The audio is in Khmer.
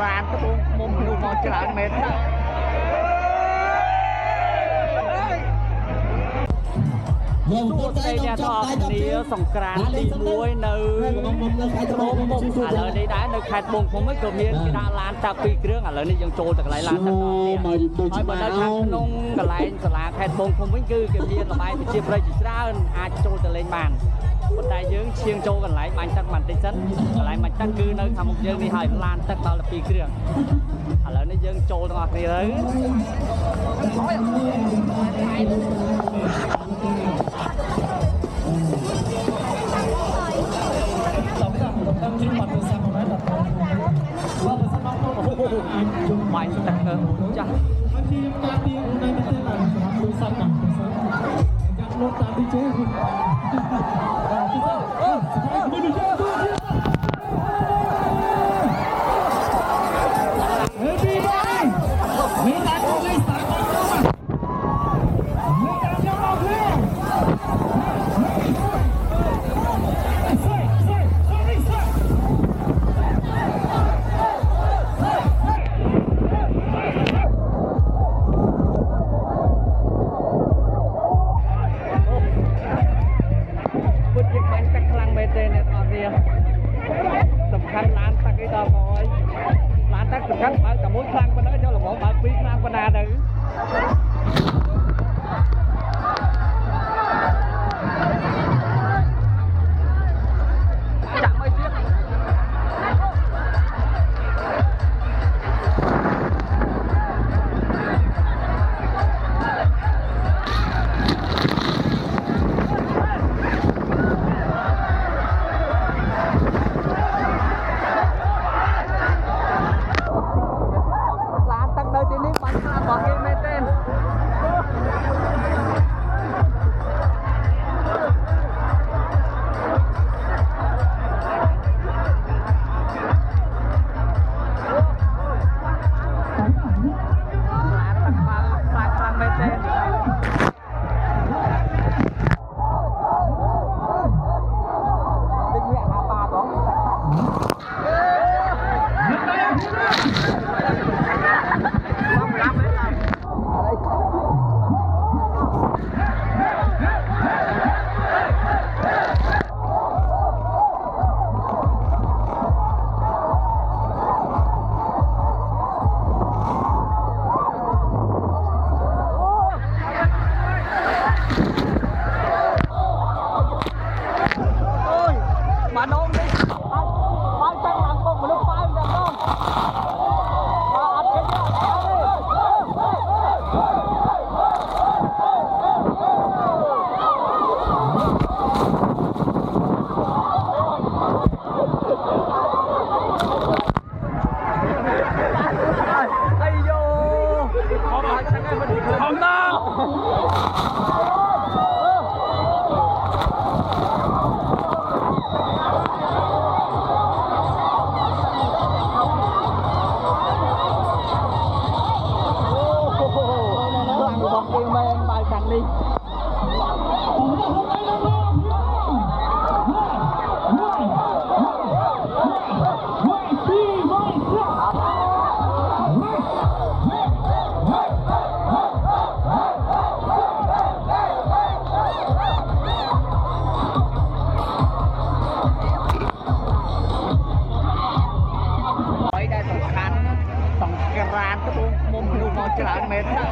រ៉ានត្បូងមុំមនុស្សមកច្រើនមែនណាសួស្តីអ្នកទាំងអស់គ្នាសង្ក្រាន្តទី1នៅត្បូងមុំឥឡូវនេះដែរនៅខេត្តត្បូងឃុំវិញក៏មានគេដាក់ឡានតា2គ្រឿងឥឡូវនេះយើងចូលទៅកន្លែងឡានតាហើយបើនៅខាងក្នុងកន្លែងសាលាខេត្តត្បូងឃុំវិញគឺគេមានល្បែងប្រជាប្រិយជាច្រើនអាចចូលទៅលេងបានប៉ុន្តែយើងឈៀងចូលកន្លែងបាញ់ទឹកបន្តិចសិនកន្លែងបាញ់ទឹកគឺនៅខាងមុខយើងនេះហើយឡានទឹកដល់12គ្រឿងឥឡូវនេះយើងចូលទាំងអស់គ្នាទៅបាញ់ទឹកចាស់ការទីនៅតែឡានសម្រាប់ទូរស័ព្ទណាចាំលោកតាមទីជេសំខាន់ឡានទឹកអីដល់ហើយឡានទឹកសំខាន់បើកតែមួយខ្លាំងប៉ុណ្ណឹងចូលល្មមបើកពីរខ្លាំងប៉ុណ្ណាទៅចាក់មកទៀតសង្ក្រាន្តត្បូងមុំមនុស្សមកច្រើនមែនណា